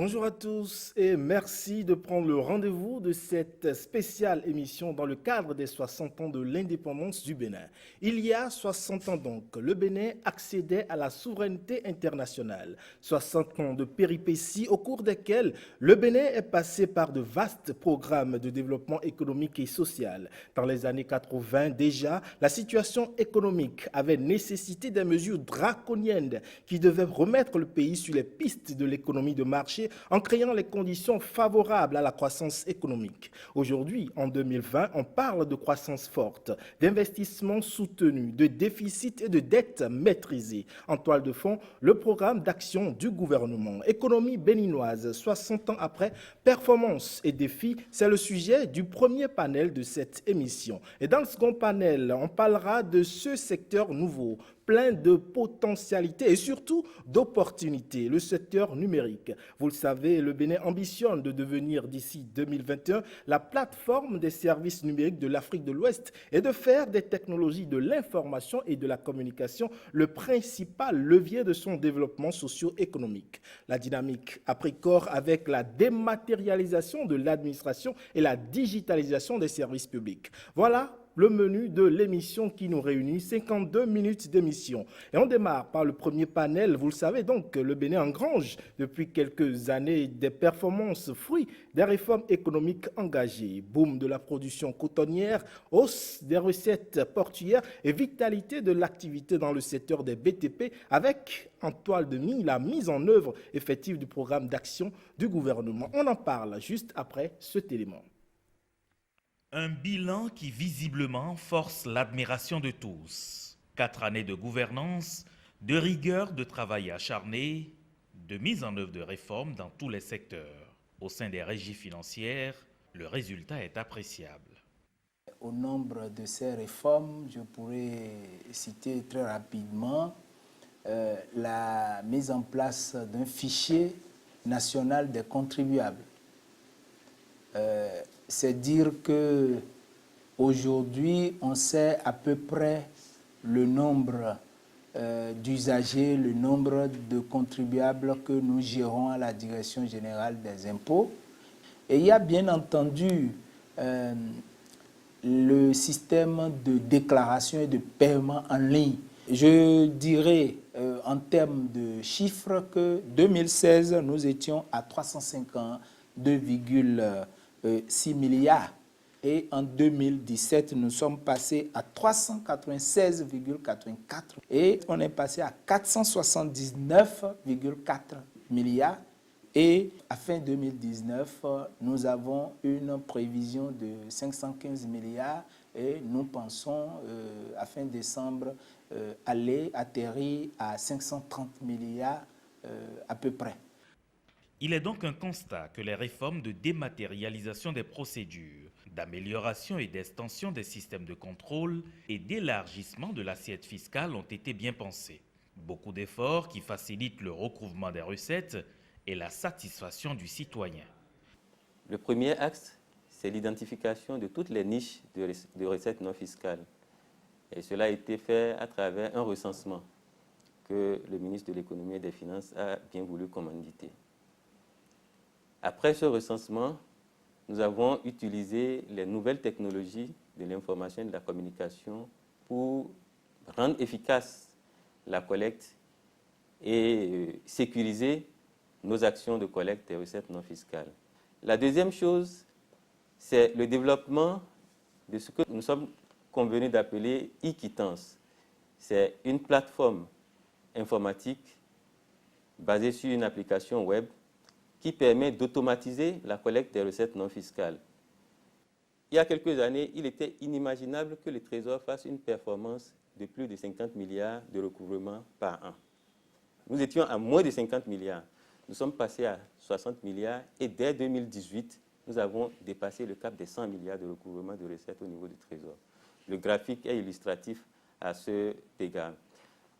Bonjour à tous et merci de prendre le rendez-vous de cette spéciale émission dans le cadre des 60 ans de l'indépendance du Bénin. Il y a 60 ans donc, le Bénin accédait à la souveraineté internationale. 60 ans de péripéties au cours desquelles le Bénin est passé par de vastes programmes de développement économique et social. Dans les années 80 déjà, la situation économique avait nécessité des mesures draconiennes qui devaient remettre le pays sur les pistes de l'économie de marché en créant les conditions favorables à la croissance économique. Aujourd'hui, en 2020, on parle de croissance forte, d'investissements soutenus, de déficit et de dettes maîtrisées. En toile de fond, le programme d'action du gouvernement. Économie béninoise, 60 ans après, performance et défis, c'est le sujet du premier panel de cette émission. Et dans le second panel, on parlera de ce secteur nouveau, plein de potentialités et surtout d'opportunités, le secteur numérique. Vous le savez, le Bénin ambitionne de devenir d'ici 2021 la plateforme des services numériques de l'Afrique de l'Ouest et de faire des technologies de l'information et de la communication le principal levier de son développement socio-économique. La dynamique a pris corps avec la dématérialisation de l'administration et la digitalisation des services publics. Voilà le menu de l'émission qui nous réunit, 52 minutes d'émission. Et on démarre par le premier panel. Vous le savez donc, le Bénin engrange depuis quelques années des performances fruits des réformes économiques engagées. Boom de la production cotonnière, hausse des recettes portuaires et vitalité de l'activité dans le secteur des BTP avec en toile de mine la mise en œuvre effective du programme d'action du gouvernement. On en parle juste après cet élément. Un bilan qui visiblement force l'admiration de tous. 4 années de gouvernance, de rigueur de travail acharné, de mise en œuvre de réformes dans tous les secteurs. Au sein des régies financières, le résultat est appréciable. Au nombre de ces réformes, je pourrais citer très rapidement la mise en place d'un fichier national des contribuables. C'est dire qu'aujourd'hui, on sait à peu près le nombre d'usagers, le nombre de contribuables que nous gérons à la Direction générale des impôts. Et il y a bien entendu le système de déclaration et de paiement en ligne. Je dirais en termes de chiffres que 2016, nous étions à 352,6 milliards. Et en 2017, nous sommes passés à 396,84 et on est passé à 479,4 milliards. Et à fin 2019, nous avons une prévision de 515 milliards et nous pensons à fin décembre aller atterrir à 530 milliards à peu près. Il est donc un constat que les réformes de dématérialisation des procédures, d'amélioration et d'extension des systèmes de contrôle et d'élargissement de l'assiette fiscale ont été bien pensées. Beaucoup d'efforts qui facilitent le recouvrement des recettes et la satisfaction du citoyen. Le premier axe, c'est l'identification de toutes les niches de recettes non fiscales. Et cela a été fait à travers un recensement que le ministre de l'Économie et des Finances a bien voulu commanditer. Après ce recensement, nous avons utilisé les nouvelles technologies de l'information et de la communication pour rendre efficace la collecte et sécuriser nos actions de collecte des recettes non fiscales. La deuxième chose, c'est le développement de ce que nous sommes convenus d'appeler e-quittance. C'est une plateforme informatique basée sur une application web qui permet d'automatiser la collecte des recettes non fiscales. Il y a quelques années, il était inimaginable que le Trésor fasse une performance de plus de 50 milliards de recouvrement par an. Nous étions à moins de 50 milliards. Nous sommes passés à 60 milliards et dès 2018, nous avons dépassé le cap des 100 milliards de recouvrement de recettes au niveau du Trésor. Le graphique est illustratif à ce égard.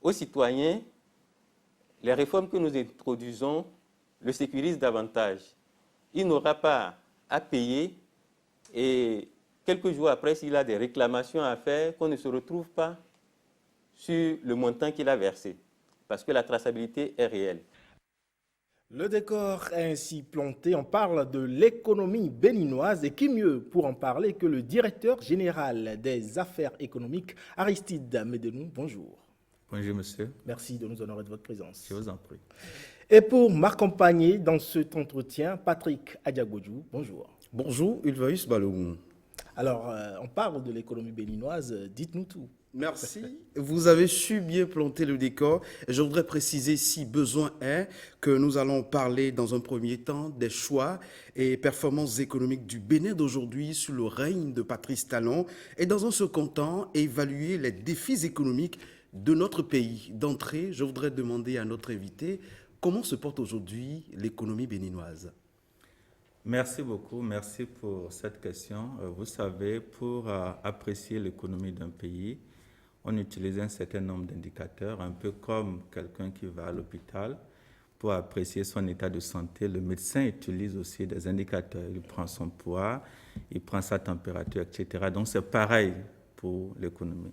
Aux citoyens, les réformes que nous introduisons le sécurisent davantage. Il n'aura pas à payer et quelques jours après, s'il a des réclamations à faire, qu'on ne se retrouve pas sur le montant qu'il a versé, parce que la traçabilité est réelle. Le décor est ainsi planté. On parle de l'économie béninoise et qui mieux pour en parler que le directeur général des affaires économiques, Aristide Médenou. Bonjour. Bonjour monsieur. Merci de nous honorer de votre présence. Je vous en prie. Et pour m'accompagner dans cet entretien, Patrick Adiagodjou. Bonjour. Bonjour, Ulvaïus Balogun. Alors, on parle de l'économie béninoise. Dites-nous tout. Merci. Vous avez su bien planter le décor. Je voudrais préciser, si besoin est, que nous allons parler dans un premier temps des choix et performances économiques du Bénin d'aujourd'hui sous le règne de Patrice Talon et dans un second temps, évaluer les défis économiques de notre pays. D'entrée, je voudrais demander à notre invité comment se porte aujourd'hui l'économie béninoise. Merci beaucoup, merci pour cette question. Vous savez, pour apprécier l'économie d'un pays, on utilise un certain nombre d'indicateurs, un peu comme quelqu'un qui va à l'hôpital. Pour apprécier son état de santé, le médecin utilise aussi des indicateurs. Il prend son poids, il prend sa température, etc. Donc c'est pareil pour l'économie.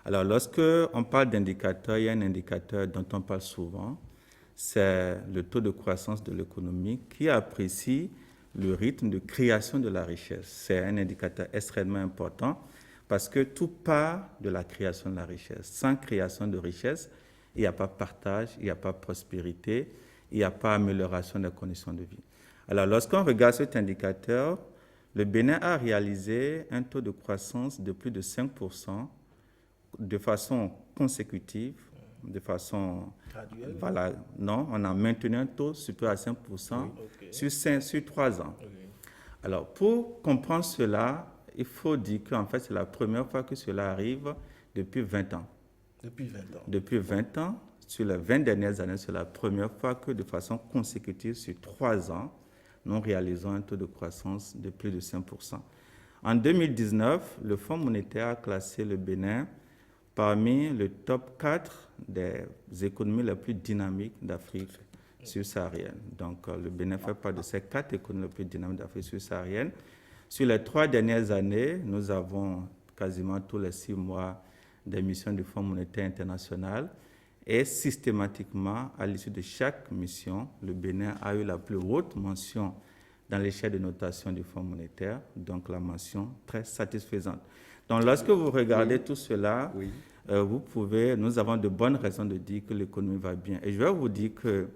Alors lorsque on parle d'indicateurs, il y a un indicateur dont on parle souvent, c'est le taux de croissance de l'économie qui apprécie le rythme de création de la richesse. C'est un indicateur extrêmement important parce que tout part de la création de la richesse. Sans création de richesse, il n'y a pas partage, il n'y a pas prospérité, il n'y a pas amélioration des conditions de vie. Alors, lorsqu'on regarde cet indicateur, le Bénin a réalisé un taux de croissance de plus de 5% de façon consécutive, de façon Graduelle. voilà, non, on a maintenu un taux supérieur à 5% sur 3 ans. Okay. Alors, pour comprendre cela, il faut dire qu'en fait, c'est la première fois que cela arrive depuis 20 ans. Depuis 20 ans. Depuis 20 ans, sur les 20 dernières années, c'est la première fois que de façon consécutive, sur 3 ans, nous réalisons un taux de croissance de plus de 5%. En 2019, le Fonds monétaire a classé le Bénin parmi le top 4 des économies les plus dynamiques d'Afrique subsaharienne. Donc, le Bénin fait part de ces 4 économies les plus dynamiques d'Afrique subsaharienne. Sur les 3 dernières années, nous avons quasiment tous les 6 mois des missions du Fonds monétaire international et systématiquement, à l'issue de chaque mission, le Bénin a eu la plus haute mention dans l'échelle de notation du Fonds monétaire, donc la mention très satisfaisante. Donc, lorsque vous regardez tout cela, nous avons de bonnes raisons de dire que l'économie va bien. Et je vais vous dire que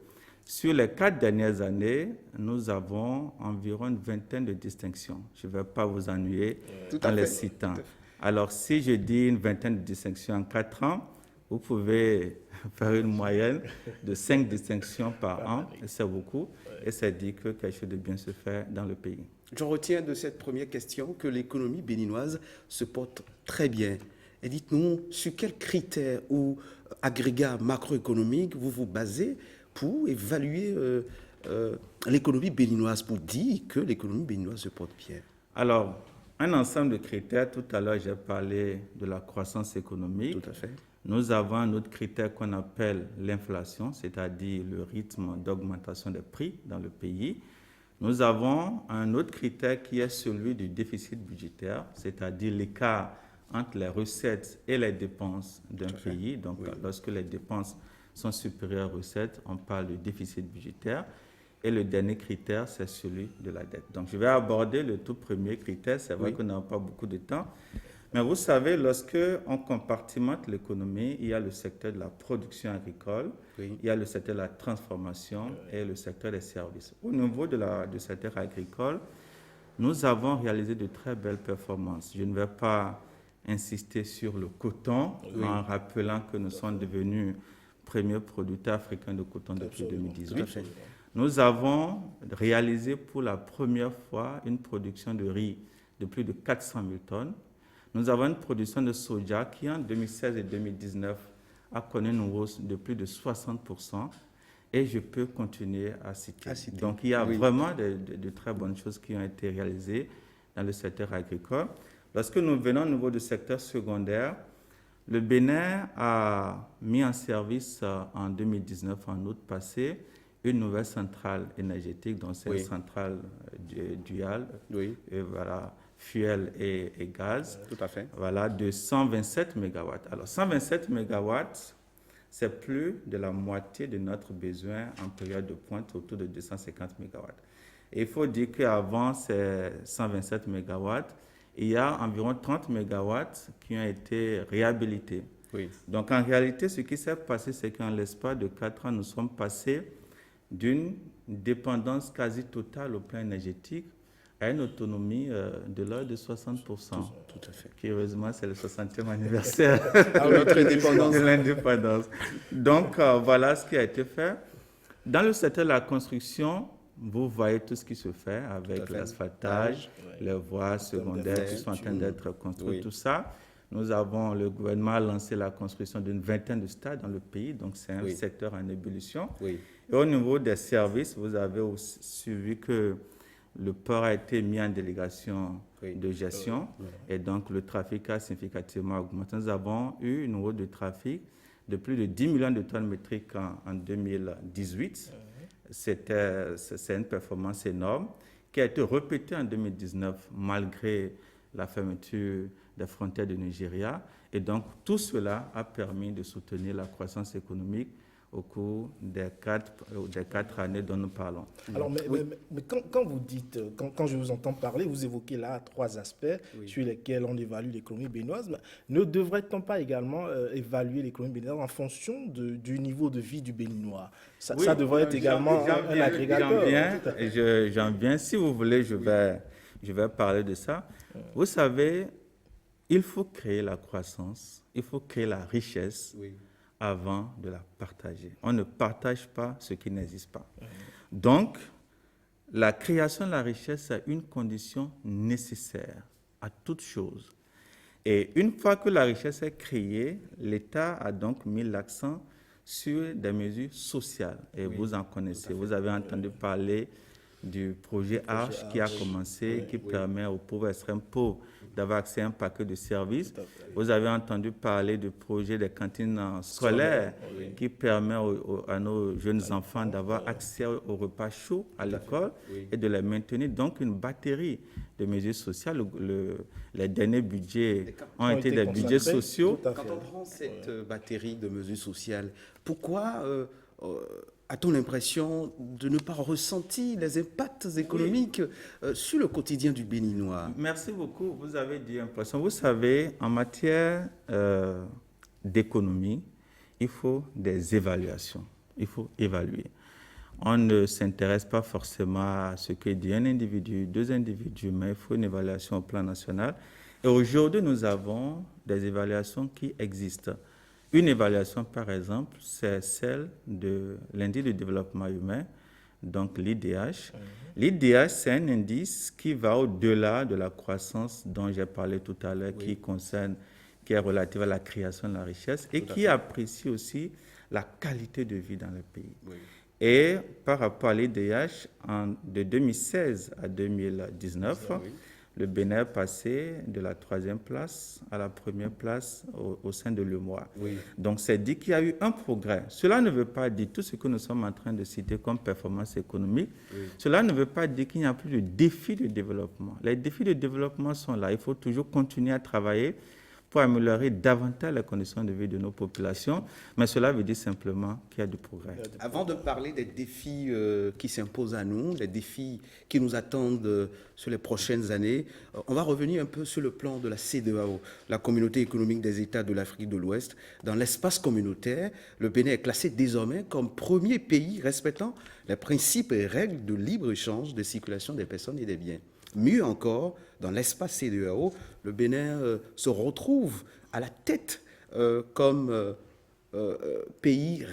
sur les 4 dernières années, nous avons environ une vingtaine de distinctions. Je ne vais pas vous ennuyer en les citant. Alors, si je dis une vingtaine de distinctions en 4 ans, vous pouvez faire une moyenne de 5 distinctions par an, et c'est beaucoup, et c'est dire que quelque chose de bien se fait dans le pays. Je retiens de cette première question que l'économie béninoise se porte très bien. Et dites-nous, sur quels critères ou agrégats macroéconomiques vous vous basez pour évaluer l'économie béninoise, pour dire que l'économie béninoise se porte bien? Alors, un ensemble de critères. Tout à l'heure, j'ai parlé de la croissance économique. Tout à fait. Nous avons un autre critère qu'on appelle l'inflation, c'est-à-dire le rythme d'augmentation des prix dans le pays. Nous avons un autre critère qui est celui du déficit budgétaire, c'est-à-dire l'écart entre les recettes et les dépenses d'un pays. Donc, lorsque les dépenses sont supérieures aux recettes, on parle de déficit budgétaire. Et le dernier critère, c'est celui de la dette. Donc, je vais aborder le tout premier critère. C'est vrai qu'on n'a pas beaucoup de temps. Mais vous savez, lorsque on compartimente l'économie, il y a le secteur de la production agricole, il y a le secteur de la transformation et le secteur des services. Au niveau du secteur agricole, nous avons réalisé de très belles performances. Je ne vais pas insister sur le coton en rappelant que nous sommes devenus premier producteur africain de coton depuis 2018. Nous avons réalisé pour la première fois une production de riz de plus de 400 000 tonnes. Nous avons une production de soja qui, en 2016 et 2019, a connu une hausse de plus de 60%. Et je peux continuer à citer. Donc, il y a vraiment de très bonnes choses qui ont été réalisées dans le secteur agricole. Lorsque nous venons au niveau du secteur secondaire, le Bénin a mis en service en 2019, en août passé, une nouvelle centrale énergétique, donc c'est une centrale duale, et voilà, fuel et gaz. Tout à fait. Voilà, de 127 MW. Alors, 127 MW c'est plus de la moitié de notre besoin en période de pointe, autour de 250 MW. Et il faut dire qu'avant ces 127 MW, il y a environ 30 MW qui ont été réhabilités. Oui. Donc en réalité, ce qui s'est passé, c'est qu'en l'espace de 4 ans, nous sommes passés d'une dépendance quasi totale au plan énergétique à une autonomie de l'ordre de 60%. Tout à fait. Qui, heureusement, c'est le 60e anniversaire de notre indépendance. de l'indépendance. Donc, voilà ce qui a été fait. Dans le secteur de la construction, vous voyez tout ce qui se fait avec l'asphaltage, les voies secondaires qui sont en train d'être construites, tout ça. Le gouvernement a lancé la construction d'une vingtaine de stades dans le pays, donc c'est un secteur en ébullition. Oui. Et au niveau des services, vous avez aussi suivi que le port a été mis en délégation de gestion et donc le trafic a significativement augmenté. Nous avons eu une hausse de trafic de plus de 10 millions de tonnes métriques en 2018. C'est une performance énorme qui a été répétée en 2019 malgré la fermeture des frontières du Nigeria. Et donc tout cela a permis de soutenir la croissance économique au cours des 4 années dont nous parlons. Alors, mais quand vous dites, quand je vous entends parler, vous évoquez là 3 aspects sur lesquels on évalue l'économie béninoise. Ne devrait-on pas également évaluer l'économie béninoise en fonction du niveau de vie du Béninois? Ça devrait être également un agrégateur. J'en viens. Si vous voulez, je vais parler de ça. Vous savez, il faut créer la croissance, il faut créer la richesse avant de la partager. On ne partage pas ce qui n'existe pas. Donc, la création de la richesse est une condition nécessaire à toute chose. Et une fois que la richesse est créée, l'État a donc mis l'accent sur des mesures sociales. Et vous en connaissez. Vous avez entendu parler du projet Arche qui a commencé, qui permet aux pauvres extrêmes pauvres d'avoir accès à un paquet de services. Vous avez entendu parler du projet des cantines scolaires qui permet à nos jeunes enfants d'avoir accès aux repas chauds à l'école et de les maintenir. Donc une batterie de mesures sociales. Les derniers budgets ont été des budgets sociaux. Quand on prend cette batterie de mesures sociales, pourquoi a-t-on l'impression de ne pas ressentir les impacts économiques sur le quotidien du Béninois? Merci beaucoup. Vous avez dit impression. Vous savez, en matière d'économie, il faut des évaluations. Il faut évaluer. On ne s'intéresse pas forcément à ce que dit un individu, 2 individus, mais il faut une évaluation au plan national. Et aujourd'hui, nous avons des évaluations qui existent. Une évaluation, par exemple, c'est celle de l'indice de développement humain, donc l'IDH. L'IDH, c'est un indice qui va au-delà de la croissance dont j'ai parlé tout à l'heure, qui est relative à la création de la richesse et qui apprécie aussi la qualité de vie dans le pays. Et par rapport à l'IDH, de 2016 à 2019, le Bénin est passé de la 3e place à la 1re place au sein de l'UEMOA. Donc, c'est dit qu'il y a eu un progrès. Cela ne veut pas dire tout ce que nous sommes en train de citer comme performance économique. Cela ne veut pas dire qu'il n'y a plus de défis de développement. Les défis de développement sont là. Il faut toujours continuer à travailler pour améliorer davantage les conditions de vie de nos populations, mais cela veut dire simplement qu'il y a du progrès. Avant de parler des défis qui s'imposent à nous, des défis qui nous attendent sur les prochaines années, on va revenir un peu sur le plan de la CEDEAO, la Communauté économique des États de l'Afrique de l'Ouest. Dans l'espace communautaire, le Bénin est classé désormais comme premier pays respectant les principes et règles de libre-échange de circulation des personnes et des biens. Mieux encore, dans l'espace CEDEAO, le Bénin se retrouve à la tête comme pays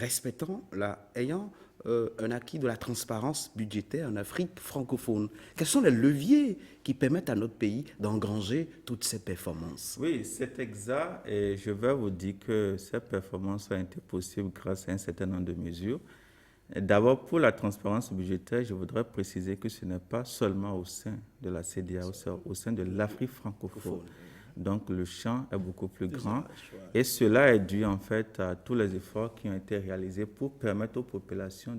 ayant un acquis de la transparence budgétaire en Afrique francophone. Quels sont les leviers qui permettent à notre pays d'engranger toutes ces performances? Oui, c'est exact et je vais vous dire que ces performances ont été possibles grâce à un certain nombre de mesures. D'abord, pour la transparence budgétaire, je voudrais préciser que ce n'est pas seulement au sein de la CEDEAO, c'est au sein de l'Afrique francophone. Donc, le champ est beaucoup plus grand. Et cela est dû, en fait, à tous les efforts qui ont été réalisés pour permettre aux populations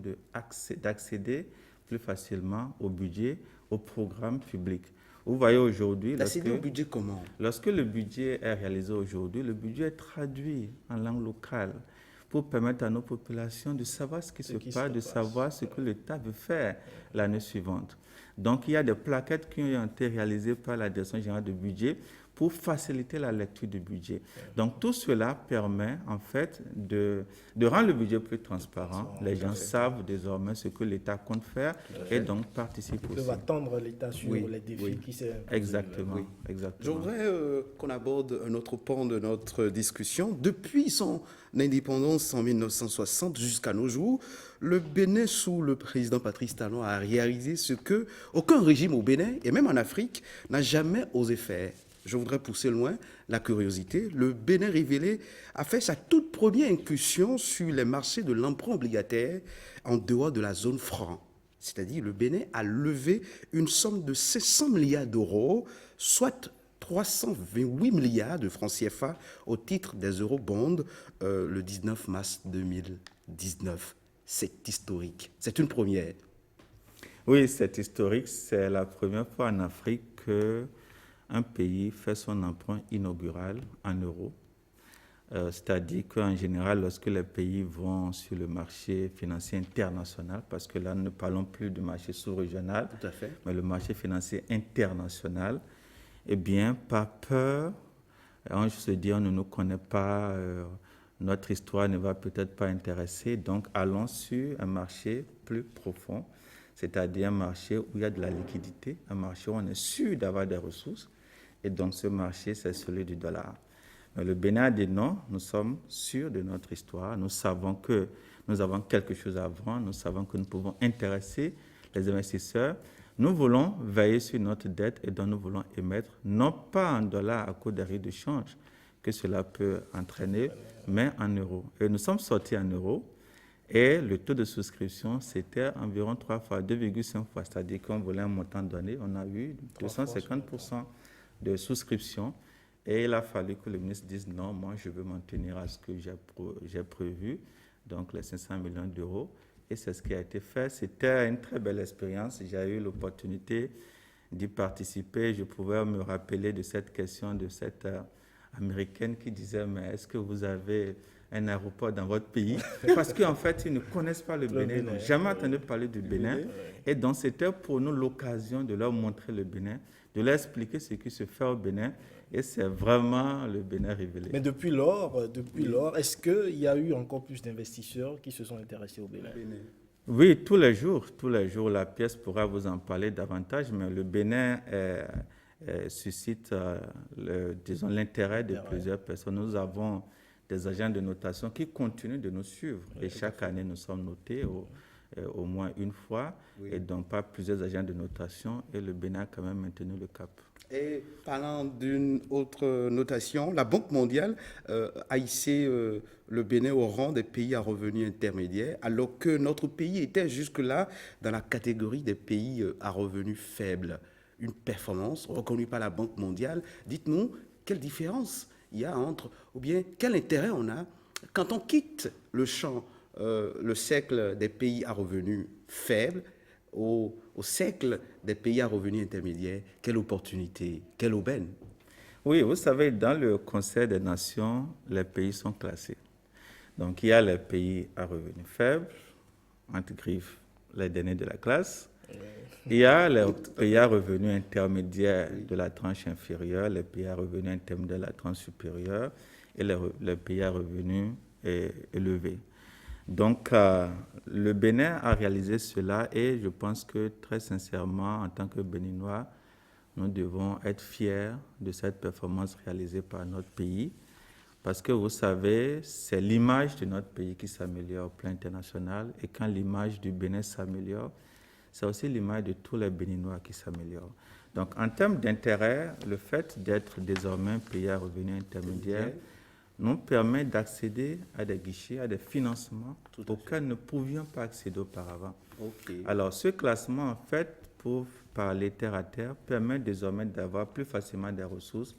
d'accéder plus facilement au budget, aux programmes publics. Vous voyez aujourd'hui... D'accéder au budget comment? Lorsque le budget est réalisé aujourd'hui, le budget est traduit en langue locale pour permettre à nos populations de savoir ce qui se passe, de savoir ce que l'État veut faire l'année suivante. Donc, il y a des plaquettes qui ont été réalisées par la Direction générale du budget pour faciliter la lecture du budget. Donc, tout cela permet, en fait, de rendre le budget plus transparent. Les gens savent désormais ce que l'État compte faire et donc participent aussi. Ils peuvent attendre l'État sur les défis qui s'est... Exactement, Je exactement. voudrais qu'on aborde un autre pan de notre discussion. Depuis son indépendance en 1960 jusqu'à nos jours, le Bénin, sous le président Patrice Talon, a réalisé ce que aucun régime au Bénin, et même en Afrique, n'a jamais osé faire. Je voudrais pousser loin la curiosité. Le Bénin révélé a fait sa toute première incursion sur les marchés de l'emprunt obligataire en dehors de la zone franc. C'est-à-dire le Bénin a levé une somme de 500 milliards d'euros, soit 328 milliards de francs CFA au titre des eurobonds le 19 mars 2019. C'est historique. C'est une première. Oui, c'est historique. C'est la première fois en Afrique qu'un pays fait son emprunt inaugural en euros. C'est-à-dire qu'en général, lorsque les pays vont sur le marché financier international, parce que là, nous ne parlons plus du marché sous-régional, Tout à fait. mais le marché financier international, eh bien, par peur, on se dit, on ne nous connaît pas, notre histoire ne va peut-être pas intéresser, donc allons sur un marché plus profond, c'est-à-dire un marché où il y a de la liquidité, un marché où on est sûr d'avoir des ressources, et donc ce marché, c'est celui du dollar. Mais le Bénin a dit non, nous sommes sûrs de notre histoire, nous savons que nous avons quelque chose à vendre, nous savons que nous pouvons intéresser les investisseurs. Nous voulons veiller sur notre dette et donc nous voulons émettre, non pas en dollars à cause des risques de change que cela peut entraîner, mais en euros. Et nous sommes sortis en euros et le taux de souscription, c'était environ 3 fois, 2,5 fois, c'est-à-dire qu'on voulait un montant donné, on a eu 250% de souscription. Et il a fallu que le ministre dise non, moi je veux m'en tenir à ce que j'ai prévu, donc les 500 millions d'euros. Et c'est ce qui a été fait. C'était une très belle expérience. J'ai eu l'opportunité d'y participer. Je pouvais me rappeler de cette question de cette Américaine qui disait « Mais est-ce que vous avez un aéroport dans votre pays ?» Parce qu'en fait, ils ne connaissent pas le Bénin. Ils n'ont jamais entendu parler du Bénin. Et donc, c'était pour nous l'occasion de leur montrer le Bénin, de leur expliquer ce qui se fait au Bénin. Et c'est vraiment le Bénin révélé. Mais depuis lors, est-ce qu'il y a eu encore plus d'investisseurs qui se sont intéressés au Bénin? Oui, tous les jours, la pièce pourra vous en parler davantage, mais le Bénin suscite, disons, l'intérêt de plusieurs personnes. Nous avons des agents de notation qui continuent de nous suivre. Et chaque année, nous sommes notés au moins une fois, et donc pas plusieurs agents de notation, et le Bénin a quand même maintenu le cap. Et parlant d'une autre notation, la Banque mondiale a hissé le Bénin au rang des pays à revenus intermédiaires, alors que notre pays était jusque-là dans la catégorie des pays à revenus faibles. Une performance reconnue par la Banque mondiale. Dites-nous, quelle différence il y a entre, ou bien quel intérêt on a quand on quitte le champ, le cercle des pays à revenus faibles, au cercle des pays à revenus intermédiaires, quelle opportunité, quelle aubaine. Oui, vous savez, dans le Conseil des Nations, les pays sont classés. Donc, il y a les pays à revenus faibles, entre griffes, les derniers de la classe. Il y a les pays à revenus intermédiaires de la tranche inférieure, les pays à revenus intermédiaires de la tranche supérieure et les pays à revenus élevés. Donc, le Bénin a réalisé cela et je pense que très sincèrement, en tant que Béninois, nous devons être fiers de cette performance réalisée par notre pays parce que vous savez, c'est l'image de notre pays qui s'améliore au plan international et quand l'image du Bénin s'améliore, c'est aussi l'image de tous les Béninois qui s'améliore. Donc, en termes d'intérêt, le fait d'être désormais un pays à revenus intermédiaires nous permet d'accéder à des guichets, à des financements auxquels nous ne pouvions pas accéder auparavant. Alors, ce classement, en fait, pour parler terre à terre, permet désormais d'avoir plus facilement des ressources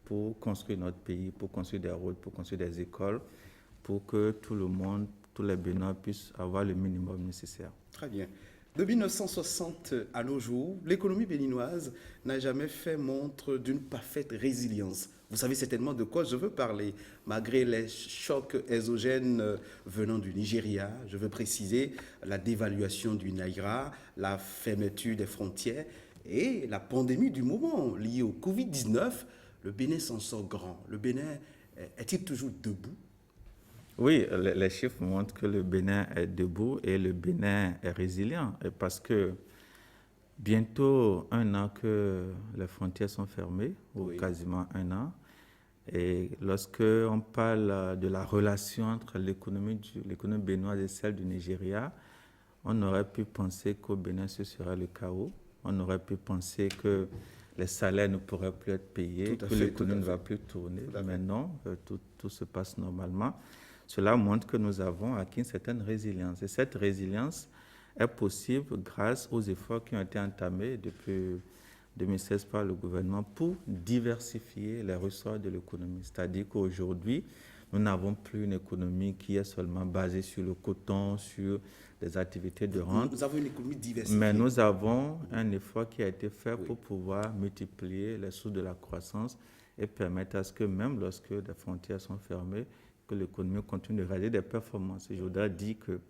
pour construire notre pays, pour construire des routes, pour construire des écoles, pour que tout le monde, tous les Béninois puissent avoir le minimum nécessaire. Très bien. De 1960 à nos jours, l'économie béninoise n'a jamais fait montre d'une parfaite résilience. Vous savez certainement de quoi je veux parler. Malgré les chocs exogènes venant du Nigeria, je veux préciser la dévaluation du Naira, la fermeture des frontières et la pandémie du moment liée au Covid-19, le Bénin s'en sort grand. Le Bénin est-il toujours debout? Oui, les chiffres montrent que le Bénin est debout et le Bénin est résilient parce que bientôt 1 an que les frontières sont fermées, ou quasiment 1 an. Et lorsque on parle de la relation entre l'économie béninoise et celle du Nigeria, on aurait pu penser qu'au Bénin, ce serait le chaos. On aurait pu penser que les salaires ne pourraient plus être payés, que l'économie ne va plus tourner. Mais non, tout se passe normalement. Cela montre que nous avons acquis une certaine résilience. Et cette résilience est possible grâce aux efforts qui ont été entamés depuis 2016 par le gouvernement pour diversifier les ressorts de l'économie. C'est-à-dire qu'aujourd'hui, nous n'avons plus une économie qui est seulement basée sur le coton, sur des activités de rente. Nous avons une économie diversifiée. Mais nous avons un effort qui a été fait pour pouvoir multiplier les sources de la croissance et permettre à ce que même lorsque les frontières sont fermées, que l'économie continue de réaliser des performances. Et je voudrais dire que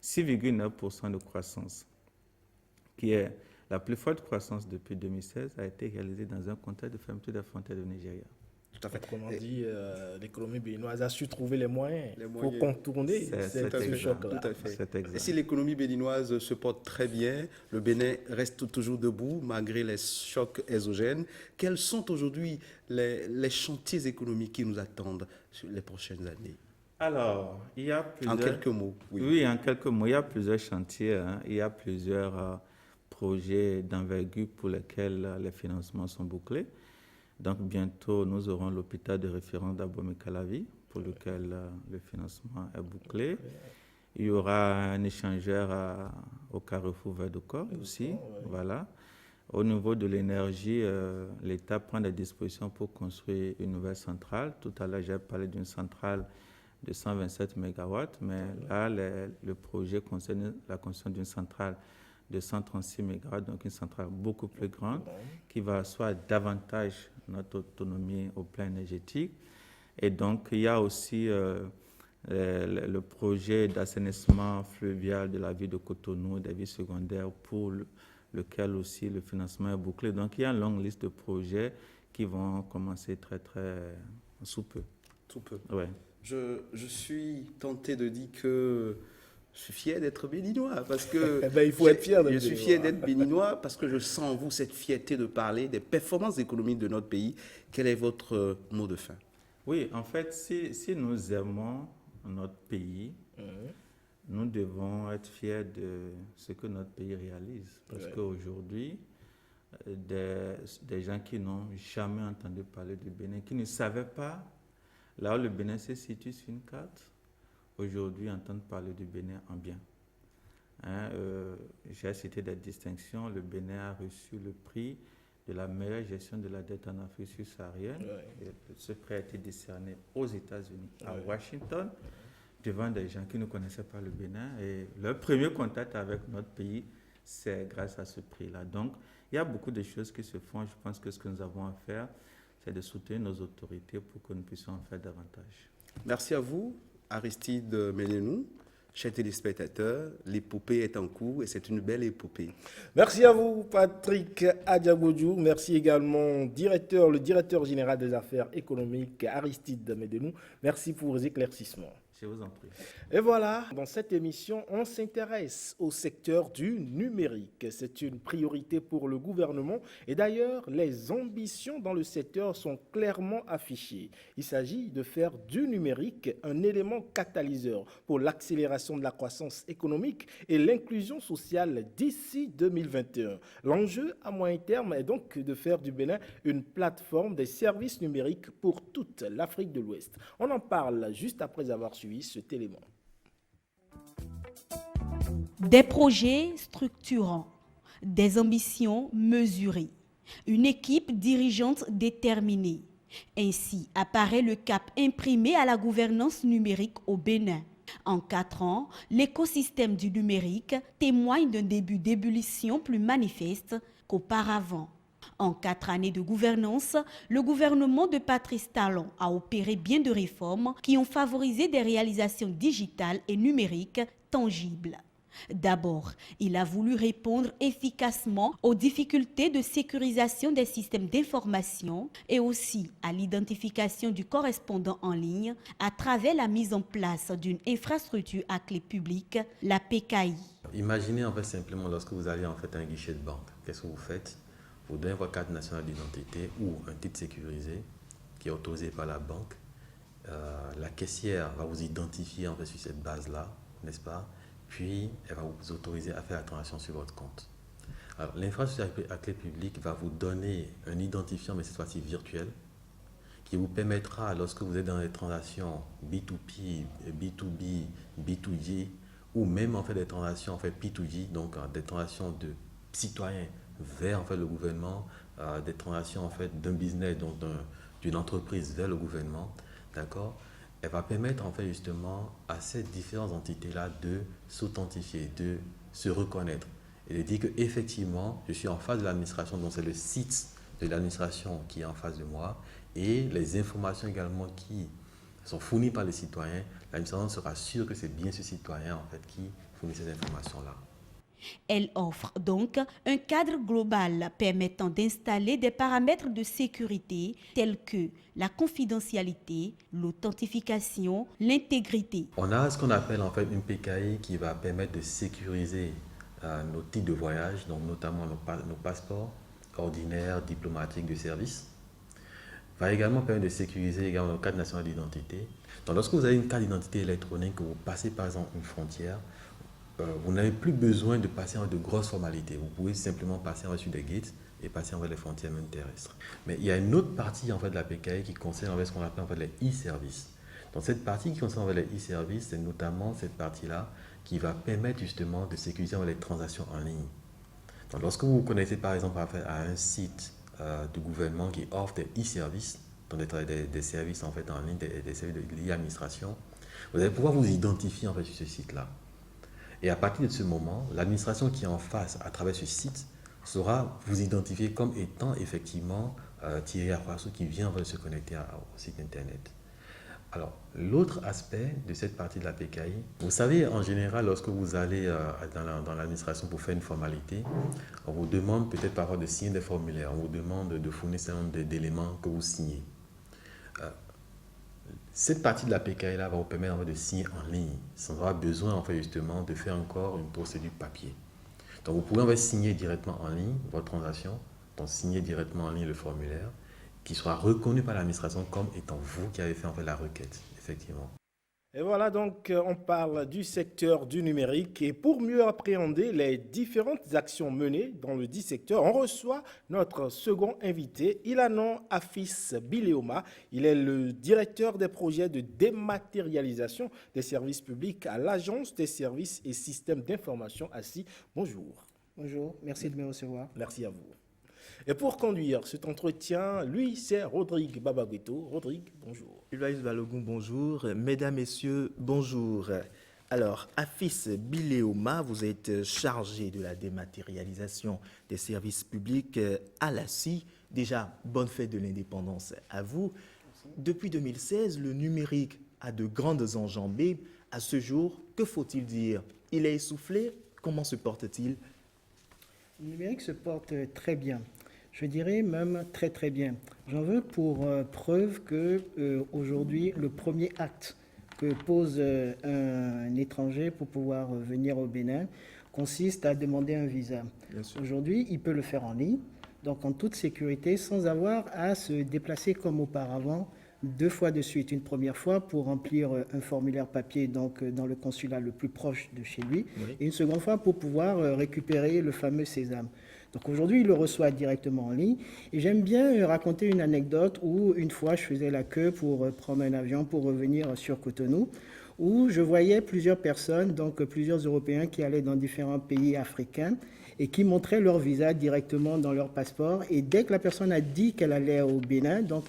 6,9% de croissance, qui est la plus forte croissance depuis 2016, a été réalisée dans un contexte de fermeture des frontières du Nigeria. Tout à fait. Comme on dit, l'économie béninoise a su trouver les moyens pour contourner ce choc-là. Tout à fait. Et si l'économie béninoise se porte très bien, le Bénin reste toujours debout malgré les chocs exogènes. Quels sont aujourd'hui les chantiers économiques qui nous attendent sur les prochaines années? Alors, il y a plusieurs... En quelques mots. Oui, en quelques mots. Il y a plusieurs chantiers. Il y a plusieurs projets d'envergure pour lesquels les financements sont bouclés. Donc, bientôt, nous aurons l'hôpital de référence d'Abomey-Calavi, pour lequel le financement est bouclé. Il y aura un échangeur au Carrefour Vert de Corps aussi. Voilà. Au niveau de l'énergie, l'État prend des dispositions pour construire une nouvelle centrale. Tout à l'heure, j'ai parlé d'une centrale de 127 MW, mais là, le projet concerne la construction d'une centrale de 136 MW, donc une centrale beaucoup plus grande, qui va asseoir davantage notre autonomie au plan énergétique. Et donc, il y a aussi le projet d'assainissement fluvial de la ville de Cotonou, des villes secondaires, pour lequel aussi le financement est bouclé. Donc, il y a une longue liste de projets qui vont commencer très sous peu. Sous peu. Ouais. Je suis tenté de dire que je suis fier d'être béninois parce que il faut être fier d'être je suis fier d'être béninois parce que je sens en vous cette fierté de parler des performances économiques de notre pays. Quel est votre mot de fin? Oui, en fait, si nous aimons notre pays, nous devons être fiers de ce que notre pays réalise. Parce qu'aujourd'hui, des gens qui n'ont jamais entendu parler du Bénin, qui ne savaient pas là où le Bénin se situe sur une carte, aujourd'hui entendent parler du Bénin en bien. J'ai cité des distinctions. Le Bénin a reçu le prix de la meilleure gestion de la dette en Afrique subsaharienne. Ce prix a été décerné aux États-Unis, à Washington, devant des gens qui ne connaissaient pas le Bénin. Et leur premier contact avec notre pays, c'est grâce à ce prix-là. Donc, il y a beaucoup de choses qui se font. Je pense que ce que nous avons à faire, c'est de soutenir nos autorités pour que nous puissions en faire davantage. Merci à vous, Aristide Menenou. Chers téléspectateurs, l'épopée est en cours et c'est une belle épopée. Merci à vous, Patrick Adiagodjou. Merci également le directeur général des affaires économiques, Aristide Menenou. Merci pour vos éclaircissements. Je vous en prie. Et voilà, dans cette émission, on s'intéresse au secteur du numérique. C'est une priorité pour le gouvernement et d'ailleurs, les ambitions dans le secteur sont clairement affichées. Il s'agit de faire du numérique un élément catalyseur pour l'accélération de la croissance économique et l'inclusion sociale d'ici 2021. L'enjeu à moyen terme est donc de faire du Bénin une plateforme des services numériques pour toute l'Afrique de l'Ouest. On en parle juste après avoir suivi cet élément. Des projets structurants, des ambitions mesurées, une équipe dirigeante déterminée. Ainsi apparaît le cap imprimé à la gouvernance numérique au Bénin. En 4 ans, l'écosystème du numérique témoigne d'un début d'ébullition plus manifeste qu'auparavant. En 4 années de gouvernance, le gouvernement de Patrice Talon a opéré bien de réformes qui ont favorisé des réalisations digitales et numériques tangibles. D'abord, il a voulu répondre efficacement aux difficultés de sécurisation des systèmes d'information et aussi à l'identification du correspondant en ligne à travers la mise en place d'une infrastructure à clé publique, la PKI. Imaginez en fait simplement lorsque vous allez en fait à un guichet de banque, qu'est-ce que vous faites? Vous donnez votre carte nationale d'identité ou un titre sécurisé qui est autorisé par la banque. La caissière va vous identifier en fait sur cette base-là, n'est-ce pas? Puis, elle va vous autoriser à faire la transaction sur votre compte. Alors, l'infrastructure à clé publique va vous donner un identifiant, mais cette fois-ci virtuel, qui vous permettra, lorsque vous êtes dans les transactions B2P, B2B, B2G, ou même en fait des transactions en fait P2G, donc des transactions de citoyens vers en fait le gouvernement, des transactions en fait d'un business, donc d'une entreprise vers le gouvernement, d'accord? Elle va permettre en fait justement à ces différentes entités-là de s'authentifier, de se reconnaître et de dire qu'effectivement, je suis en face de l'administration, donc c'est le site de l'administration qui est en face de moi et les informations également qui sont fournies par les citoyens, l'administration sera sûre que c'est bien ce citoyen en fait qui fournit ces informations-là. Elle offre donc un cadre global permettant d'installer des paramètres de sécurité tels que la confidentialité, l'authentification, l'intégrité. On a ce qu'on appelle en fait une PKI qui va permettre de sécuriser nos titres de voyage, donc notamment nos passeports ordinaires, diplomatiques, de service. Va également permettre de sécuriser également nos cartes nationales d'identité. Donc lorsque vous avez une carte d'identité électronique, que vous passez par exemple une frontière, vous n'avez plus besoin de passer en de grosses formalités. Vous pouvez simplement passer sur des gates et passer envers les frontières même terrestres. Mais il y a une autre partie en fait de la PKI qui concerne ce qu'on appelle en fait les e-services. Donc cette partie qui concerne les e-services, c'est notamment cette partie-là qui va permettre justement de sécuriser les transactions en ligne. Donc lorsque vous vous connectez par exemple à un site du gouvernement qui offre des e-services, donc des services en fait en ligne, des services de l'e-administration, vous allez pouvoir vous identifier en fait sur ce site-là. Et à partir de ce moment, l'administration qui est en face à travers ce site saura vous identifier comme étant effectivement Thierry Arwasso qui vient se connecter au site internet. Alors, l'autre aspect de cette partie de la PKI, vous savez, en général, lorsque vous allez dans l'administration pour faire une formalité, on vous demande peut-être parfois de signer des formulaires, on vous demande de fournir un certain nombre d'éléments que vous signez. Cette partie de la PKI-là va vous permettre de signer en ligne, sans avoir besoin en fait, justement de faire encore une procédure papier. Donc vous pouvez en fait, signer directement en ligne votre transaction, donc signer directement en ligne le formulaire, qui sera reconnu par l'administration comme étant vous qui avez fait en fait, la requête, effectivement. Et voilà donc, on parle du secteur du numérique et pour mieux appréhender les différentes actions menées dans le dit secteur, on reçoit notre second invité, Ilanon Afis Bileoma. Il est le directeur des projets de dématérialisation des services publics à l'Agence des services et systèmes d'information ASSI. Bonjour. Bonjour, merci de me recevoir. Merci à vous. Et pour conduire cet entretien, lui, c'est Rodrigue Babagueto. Rodrigue, bonjour. Ulaïs Balogun, bonjour. Mesdames, Messieurs, bonjour. Alors, Afis Bileoma, vous êtes chargé de la dématérialisation des services publics à l'ASSI. Déjà, bonne fête de l'indépendance à vous. Depuis 2016, le numérique a de grandes enjambées. À ce jour, que faut-il dire? Il est essoufflé? Comment se porte-t-il? Le numérique se porte très bien. Je dirais même très très bien. J'en veux pour preuve que aujourd'hui, le premier acte que pose un étranger pour pouvoir venir au Bénin consiste à demander un visa. Aujourd'hui, il peut le faire en ligne, donc en toute sécurité, sans avoir à se déplacer comme auparavant, 2 fois de suite. Une première fois pour remplir un formulaire papier donc dans le consulat le plus proche de chez lui, et une seconde fois pour pouvoir récupérer le fameux sésame. Donc aujourd'hui, il le reçoit directement en ligne. Et j'aime bien raconter une anecdote où une fois, je faisais la queue pour prendre un avion pour revenir sur Cotonou, où je voyais plusieurs personnes, donc plusieurs Européens qui allaient dans différents pays africains et qui montraient leur visa directement dans leur passeport. Et dès que la personne a dit qu'elle allait au Bénin, donc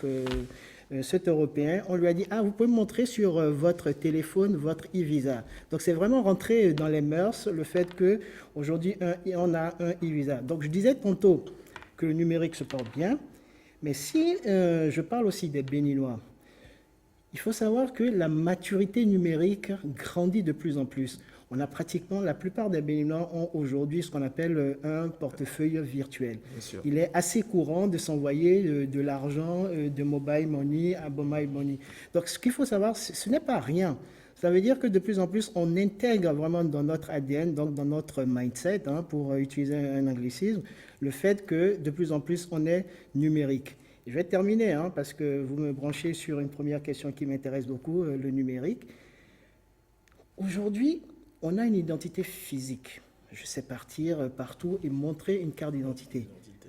cet Européen, on lui a dit « Ah, vous pouvez me montrer sur votre téléphone votre e-visa ». Donc, c'est vraiment rentré dans les mœurs le fait qu'aujourd'hui, on a un e-visa. Donc, je disais tantôt que le numérique se porte bien, mais si je parle aussi des Béninois, il faut savoir que la maturité numérique grandit de plus en plus. On a pratiquement, la plupart des Béninois ont aujourd'hui ce qu'on appelle un portefeuille virtuel. Il est assez courant de s'envoyer de l'argent de mobile money à mobile money. Donc ce qu'il faut savoir, ce n'est pas rien. Ça veut dire que de plus en plus, on intègre vraiment dans notre ADN, donc dans notre mindset, pour utiliser un anglicisme, le fait que de plus en plus, on est numérique. Je vais terminer, parce que vous me branchez sur une première question qui m'intéresse beaucoup, le numérique. Aujourd'hui, on a une identité physique. Je sais partir partout et montrer une carte d'identité.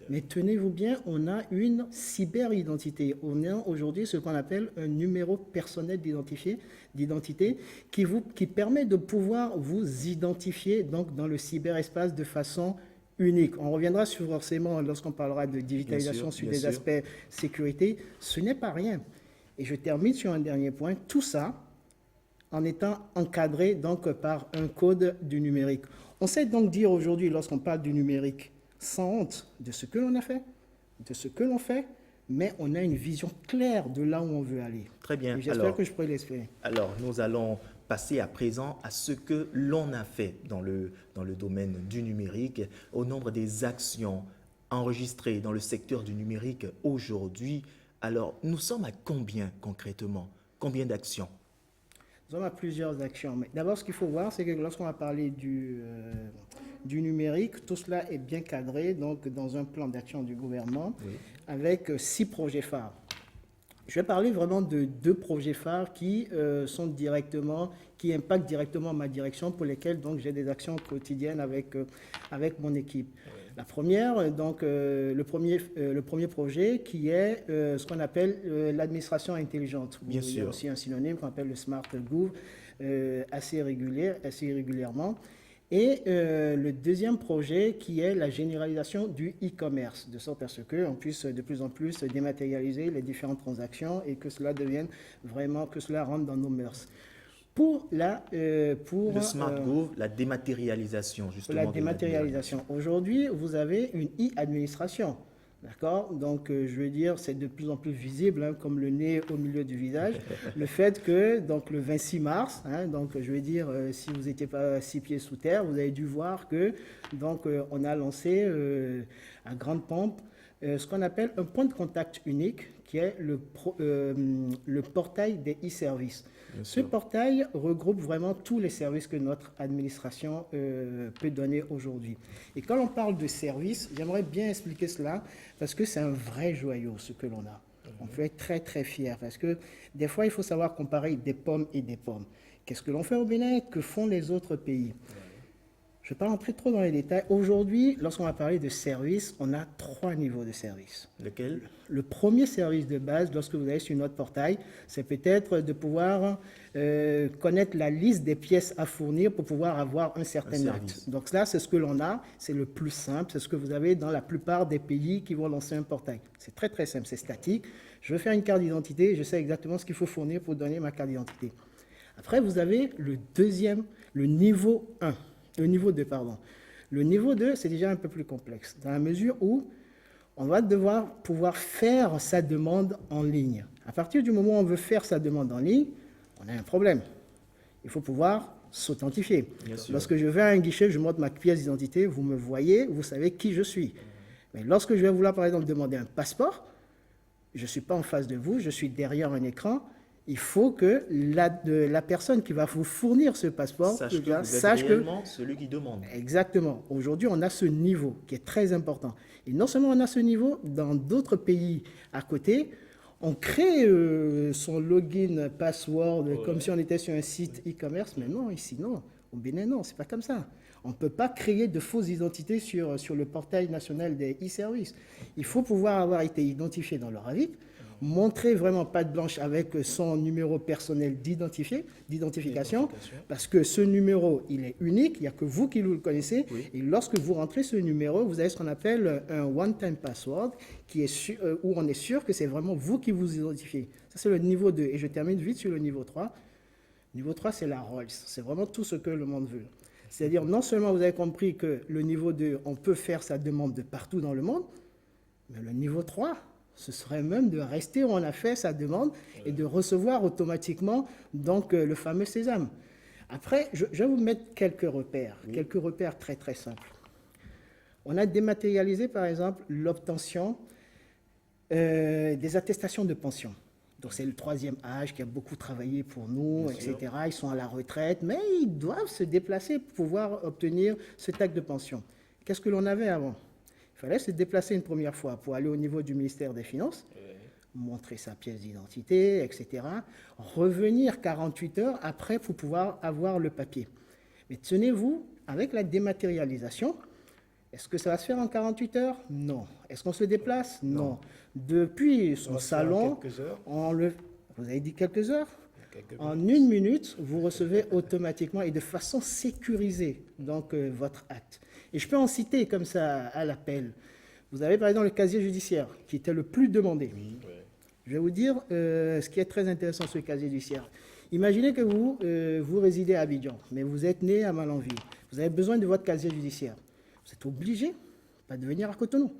Mais tenez-vous bien, on a une cyber-identité. On a aujourd'hui ce qu'on appelle un numéro personnel d'identité qui permet de pouvoir vous identifier donc, dans le cyberespace de façon unique. On reviendra sur forcément, lorsqu'on parlera de digitalisation, sur des aspects sécurité. Ce n'est pas rien. Et je termine sur un dernier point. Tout ça en étant encadré donc, par un code du numérique. On sait donc dire aujourd'hui, lorsqu'on parle du numérique, sans honte de ce que l'on a fait, de ce que l'on fait, mais on a une vision claire de là où on veut aller. Très bien. J'espère que je pourrai l'expliquer. Alors, nous allons passer à présent à ce que l'on a fait dans le domaine du numérique, au nombre des actions enregistrées dans le secteur du numérique aujourd'hui. Alors, nous sommes à combien concrètement? Combien d'actions? Nous sommes à plusieurs actions. Mais d'abord, ce qu'il faut voir, c'est que lorsqu'on va parler du numérique, tout cela est bien cadré donc, dans un plan d'action du gouvernement avec 6 projets phares. Je vais parler vraiment de 2 projets phares qui impactent directement ma direction, pour lesquels donc j'ai des actions quotidiennes avec mon équipe. La première, donc le premier projet qui est ce qu'on appelle l'administration intelligente. Bien sûr. Il y a aussi un synonyme qu'on appelle le Smart Gov, assez régulièrement. Et le deuxième projet qui est la généralisation du e-commerce, de sorte à ce qu'on puisse de plus en plus dématérialiser les différentes transactions et que cela devienne vraiment, que cela rentre dans nos mœurs. Le Smart Gov, la dématérialisation, justement. La dématérialisation. Aujourd'hui, vous avez une e-administration. D'accord? Donc, je veux dire, c'est de plus en plus visible, comme le nez au milieu du visage. Le fait que, donc, le 26 mars, donc, je veux dire, si vous n'étiez pas 6 pieds sous terre, vous avez dû voir que, donc, on a lancé à grande pompe ce qu'on appelle un point de contact unique, qui est le portail des e-services. Ce portail regroupe vraiment tous les services que notre administration peut donner aujourd'hui. Et quand on parle de services, j'aimerais bien expliquer cela parce que c'est un vrai joyau ce que l'on a. On peut être très très fiers parce que des fois il faut savoir comparer des pommes et des pommes. Qu'est-ce que l'on fait au Bénin? Que font les autres pays? Je ne vais pas rentrer trop dans les détails. Aujourd'hui, lorsqu'on va parler de services, on a 3 niveaux de services. Lequel? Le premier service de base, lorsque vous allez sur notre portail, c'est peut-être de pouvoir connaître la liste des pièces à fournir pour pouvoir avoir un certain acte. Donc là, c'est ce que l'on a, c'est le plus simple, c'est ce que vous avez dans la plupart des pays qui vont lancer un portail. C'est très très simple, c'est statique. Je veux faire une carte d'identité, je sais exactement ce qu'il faut fournir pour donner ma carte d'identité. Après, vous avez le niveau 1. Le niveau 2, pardon. Le niveau 2, c'est déjà un peu plus complexe, dans la mesure où on va devoir pouvoir faire sa demande en ligne. À partir du moment où on veut faire sa demande en ligne, on a un problème. Il faut pouvoir s'authentifier. Lorsque je vais à un guichet, je montre ma pièce d'identité, vous me voyez, vous savez qui je suis. Mais lorsque je vais vouloir, par exemple, demander un passeport, je ne suis pas en face de vous, je suis derrière un écran. Il faut que la personne qui va vous fournir ce passeport sache que réellement celui qui demande. Exactement. Aujourd'hui, on a ce niveau qui est très important. Et non seulement on a ce niveau, dans d'autres pays à côté, on crée son login, password, comme si on était sur un site e-commerce, mais non, ici, non. Au Bénin, non, c'est pas comme ça. On ne peut pas créer de fausses identités sur le portail national des e-services. Il faut pouvoir avoir été identifié dans leur avis, montrer vraiment patte blanche avec son numéro personnel d'identification, parce que ce numéro, il est unique, il n'y a que vous qui le connaissez, et lorsque vous rentrez ce numéro, vous avez ce qu'on appelle un one-time password, où on est sûr que c'est vraiment vous qui vous identifiez. Ça, c'est le niveau 2, et je termine vite sur le niveau 3. Niveau 3, c'est la Rolls, c'est vraiment tout ce que le monde veut. C'est-à-dire, non seulement vous avez compris que le niveau 2, on peut faire sa demande de partout dans le monde, mais le niveau 3, ce serait même de rester où on a fait sa demande et de recevoir automatiquement donc, le fameux sésame. Après, je vais vous mettre quelques repères très très simples. On a dématérialisé par exemple l'obtention des attestations de pension. Donc c'est le 3e âge qui a beaucoup travaillé pour nous, etc. Ils sont à la retraite, mais ils doivent se déplacer pour pouvoir obtenir cet acte de pension. Qu'est-ce que l'on avait avant ? Il fallait se déplacer une première fois pour aller au niveau du ministère des Finances, montrer sa pièce d'identité, etc. Revenir 48 heures après pour pouvoir avoir le papier. Mais tenez-vous, avec la dématérialisation, est-ce que ça va se faire en 48 heures? Non. Est-ce qu'on se déplace? Non. Depuis son salon, vous avez dit quelques heures? En 1 minute, vous recevez automatiquement et de façon sécurisée donc, votre acte. Et je peux en citer comme ça à l'appel. Vous avez par exemple le casier judiciaire qui était le plus demandé. Je vais vous dire ce qui est très intéressant sur le casier judiciaire. Imaginez que vous résidez à Abidjan, mais vous êtes né à Malanville. Vous avez besoin de votre casier judiciaire. Vous êtes obligé, pas de venir à Cotonou,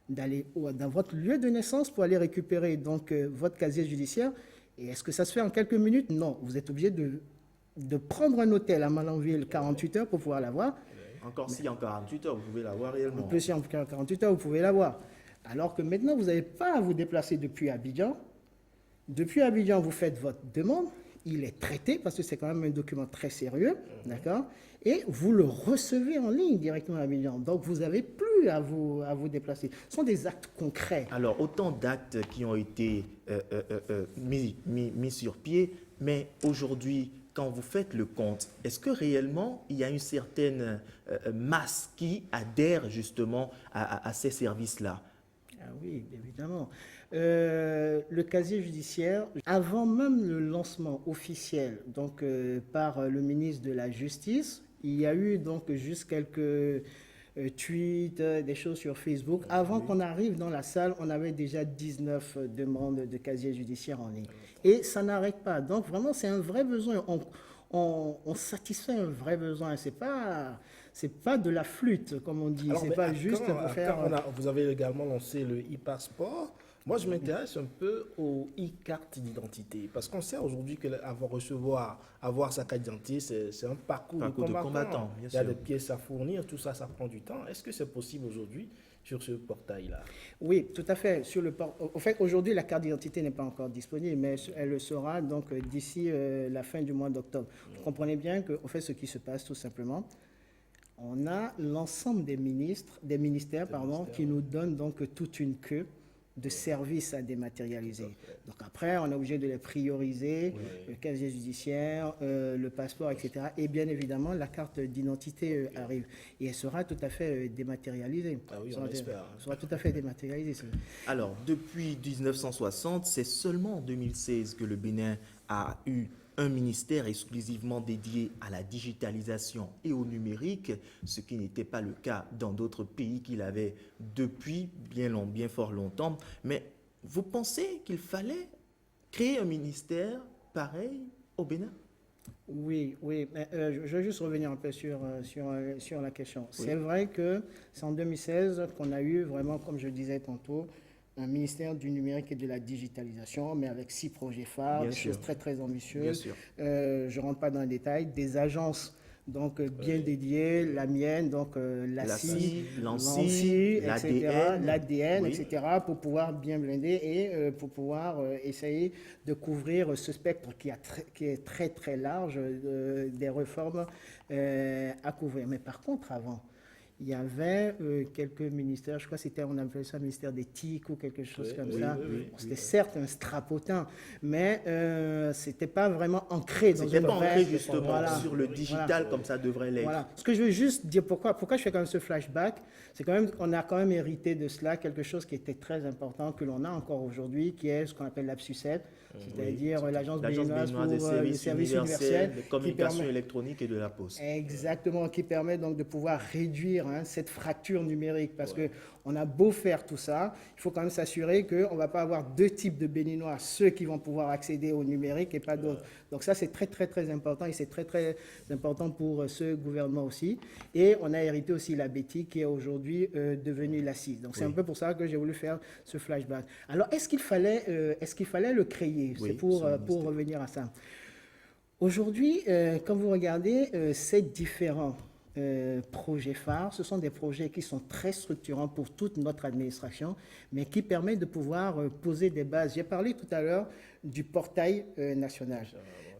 d'aller dans votre lieu de naissance pour aller récupérer donc, votre casier judiciaire. Et est-ce que ça se fait en quelques minutes? Non, vous êtes obligé de prendre un hôtel à Malanville 48 heures pour pouvoir l'avoir. Encore si en 48 heures, vous pouvez l'avoir réellement. En plus, si en 48 heures, vous pouvez l'avoir. Alors que maintenant, vous n'avez pas à vous déplacer depuis Abidjan. Depuis Abidjan, vous faites votre demande. Il est traité parce que c'est quand même un document très sérieux, d'accord? Et vous le recevez en ligne directement à Abidjan. Donc, vous n'avez plus à vous déplacer. Ce sont des actes concrets. Alors, autant d'actes qui ont été mis sur pied, mais aujourd'hui, quand vous faites le compte, est-ce que réellement il y a une certaine masse qui adhère justement à ces services-là? Ah oui, évidemment. Le casier judiciaire, avant même le lancement officiel donc, par le ministre de la Justice, il y a eu donc juste quelques tweets, des choses sur Facebook. Avant qu'on arrive dans la salle, on avait déjà 19 demandes de casier judiciaire en ligne. Et ça n'arrête pas. Donc vraiment, c'est un vrai besoin. On satisfait un vrai besoin. C'est pas de la flûte, comme on dit. C'est pas juste pour faire... Vous avez également lancé le e-passeport. Moi, je m'intéresse un peu aux e-cartes d'identité. Parce qu'on sait aujourd'hui avoir sa carte d'identité, c'est un parcours de combattant. Bien Il y a sûr. des pièces à fournir, tout ça, ça prend du temps. Est-ce que c'est possible aujourd'hui sur ce portail-là? Oui, tout à fait. En fait, aujourd'hui, la carte d'identité n'est pas encore disponible, mais elle le sera donc d'ici la fin du mois d'octobre. Vous comprenez bien qu'en fait, ce qui se passe tout simplement, on a l'ensemble des ministères qui nous donnent donc toute une queue de services à dématérialiser. Donc après, on est obligé de les prioriser, le casier judiciaire, le passeport, etc. Et bien évidemment, la carte d'identité arrive. Et elle sera tout à fait dématérialisée. Ah oui, on espère. Elle sera tout à fait dématérialisée. Alors, depuis 1960, c'est seulement en 2016 que le Bénin a eu un ministère exclusivement dédié à la digitalisation et au numérique, ce qui n'était pas le cas dans d'autres pays qu'il avait depuis bien fort longtemps. Mais vous pensez qu'il fallait créer un ministère pareil au Bénin? Oui. Mais, je vais juste revenir un peu sur la question. Oui. C'est vrai que c'est en 2016 qu'on a eu vraiment, comme je disais tantôt, un ministère du numérique et de la digitalisation, mais avec 6 projets phares, des choses très très ambitieuses. Je ne rentre pas dans les détails. Des agences donc bien dédiées, la mienne, donc l'ACI, l'ANSI, l'ADN, etc., pour pouvoir bien blinder et pour pouvoir essayer de couvrir ce spectre qui est très très large des réformes à couvrir. Mais par contre, avant, il y avait quelques ministères, je crois que c'était, on appelait ça ministère des TIC ou quelque chose comme ça. C'était certes un strapotin, mais c'était pas vraiment ancré dans une C'était pas ancré vraie- justement voilà. sur le digital Voilà. comme ça devrait l'être. Voilà. Ce que je veux juste dire, pourquoi je fais quand même ce flashback, c'est quand même, on a quand même hérité de cela quelque chose qui était très important, que l'on a encore aujourd'hui, qui est ce qu'on appelle l'APSUCET, c'est-à-dire l'Agence béninoise pour des le services service universels, universel, de qui communication permet- électronique et de la poste. Exactement, qui permet donc de pouvoir réduire cette fracture numérique, parce que on a beau faire tout ça, il faut quand même s'assurer qu'on ne va pas avoir deux types de Béninois, ceux qui vont pouvoir accéder au numérique et pas d'autres. Donc ça, c'est très, très, très important, et c'est très, très important pour ce gouvernement aussi. Et on a hérité aussi la BETI, qui est aujourd'hui devenue la CIS. Donc c'est un peu pour ça que j'ai voulu faire ce flashback. Alors, est-ce qu'il fallait le créer? Oui, C'est pour revenir à ça. Aujourd'hui, quand vous regardez ces différents projets phares, ce sont des projets qui sont très structurants pour toute notre administration, mais qui permettent de pouvoir poser des bases. J'ai parlé tout à l'heure du portail national,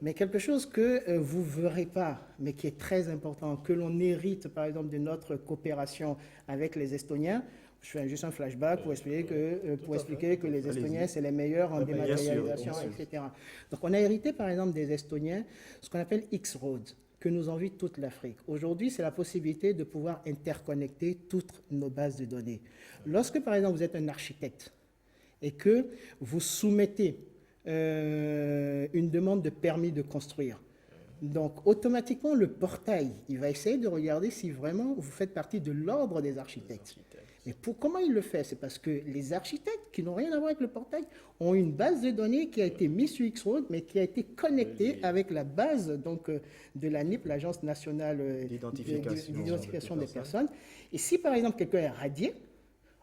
mais quelque chose que vous ne verrez pas, mais qui est très important, que l'on hérite par exemple de notre coopération avec les Estoniens. Je fais juste un flashback pour expliquer que les Estoniens, c'est les meilleurs en dématérialisation, etc. Donc, on a hérité, par exemple, des Estoniens, ce qu'on appelle X-Road, que nous envie toute l'Afrique. Aujourd'hui, c'est la possibilité de pouvoir interconnecter toutes nos bases de données. Lorsque, par exemple, vous êtes un architecte et que vous soumettez une demande de permis de construire, donc, automatiquement, le portail, il va essayer de regarder si vraiment vous faites partie de l'ordre des architectes. Mais comment il le fait? C'est parce que les architectes, qui n'ont rien à voir avec le portail, ont une base de données qui a été mise sur X-Road, mais qui a été connectée avec la base donc, de l'ANIP, l'Agence nationale d'identification des personnes. Et si, par exemple, quelqu'un est radié,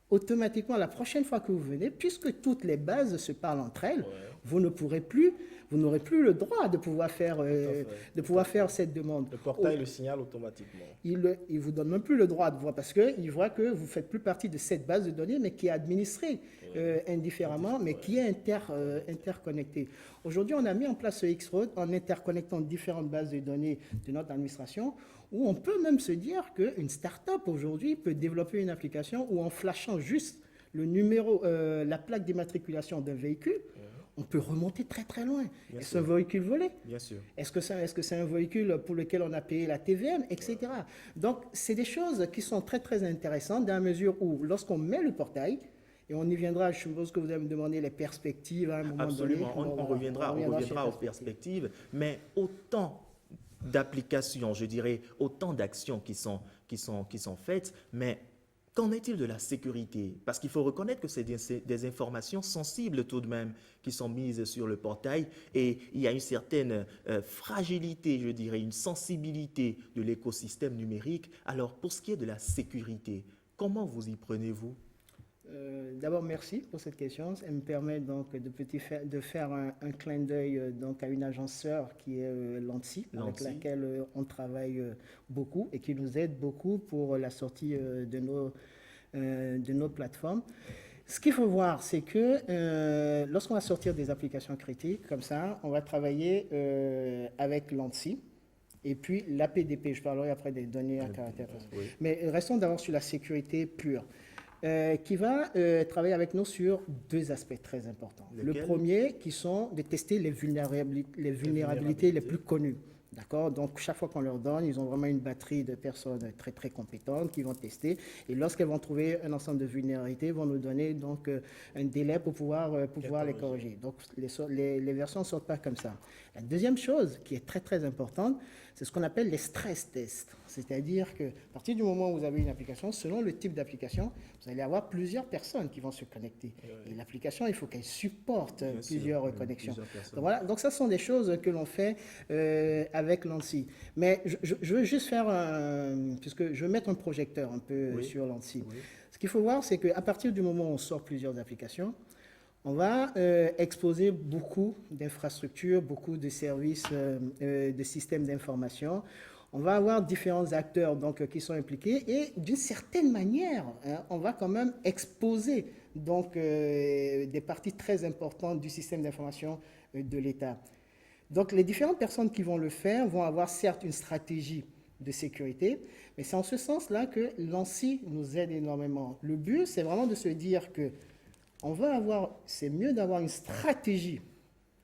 automatiquement, la prochaine fois que vous venez, puisque toutes les bases se parlent entre elles, vous n'aurez plus le droit de pouvoir faire cette demande. Le portail le signale automatiquement. Il ne vous donne même plus le droit de voir, parce qu'il voit que vous ne faites plus partie de cette base de données, mais qui est administrée indifféremment, mais qui est interconnectée. Aujourd'hui, on a mis en place ce X-Road en interconnectant différentes bases de données de notre administration, où on peut même se dire qu'une start-up aujourd'hui peut développer une application où en flashant juste le numéro, la plaque d'immatriculation d'un véhicule, on peut remonter très très loin. Est-ce un véhicule volé? Bien sûr. Est-ce que c'est un véhicule pour lequel on a payé la TVM, etc. Donc, c'est des choses qui sont très très intéressantes dans la mesure où, lorsqu'on met le portail, et on y viendra, je suppose que vous allez me demander les perspectives à un moment Absolument, donné. on reviendra aux perspectives, mais autant d'applications, je dirais, autant d'actions qui sont faites, mais qu'en est-il de la sécurité? Parce qu'il faut reconnaître que c'est des informations sensibles tout de même qui sont mises sur le portail et il y a une certaine fragilité, je dirais, une sensibilité de l'écosystème numérique. Alors, pour ce qui est de la sécurité, comment vous y prenez-vous? D'abord, merci pour cette question. Elle me permet donc de faire un clin d'œil donc à une agence sœur qui est l'ANSSI, avec laquelle on travaille beaucoup et qui nous aide beaucoup pour la sortie de nos plateformes. Ce qu'il faut voir, c'est que lorsqu'on va sortir des applications critiques comme ça, on va travailler avec l'ANSSI. Et puis l'APDP, je parlerai après des données à caractère personnel. Oui. Mais restons d'abord sur la sécurité pure. Qui va travailler avec nous sur deux aspects très importants. Le premier, qui sont de tester les vulnérabilités les plus connues. D'accord? Donc, chaque fois qu'on leur donne, ils ont vraiment une batterie de personnes très, très compétentes qui vont tester. Et lorsqu'elles vont trouver un ensemble de vulnérabilités, ils vont nous donner donc, un délai pour pouvoir les corriger. Donc, les versions ne sortent pas comme ça. La deuxième chose qui est très, très importante, c'est ce qu'on appelle les stress tests. C'est-à-dire qu'à partir du moment où vous avez une application, selon le type d'application, vous allez avoir plusieurs personnes qui vont se connecter. Et l'application, il faut qu'elle supporte plusieurs connexions. Donc, voilà. Donc, ça sont des choses que l'on fait avec l'ANSSI. Mais je veux juste faire puisque je veux mettre un projecteur un peu sur l'ANSSI. Oui. Ce qu'il faut voir, c'est qu'à partir du moment où on sort plusieurs applications, on va exposer beaucoup d'infrastructures, beaucoup de services, de systèmes d'information. On va avoir différents acteurs donc, qui sont impliqués et d'une certaine manière, on va quand même exposer donc, des parties très importantes du système d'information de l'État. Donc les différentes personnes qui vont le faire vont avoir certes une stratégie de sécurité. Mais c'est en ce sens-là que l'ANSSI nous aide énormément. Le but, c'est vraiment de se dire que c'est mieux d'avoir une stratégie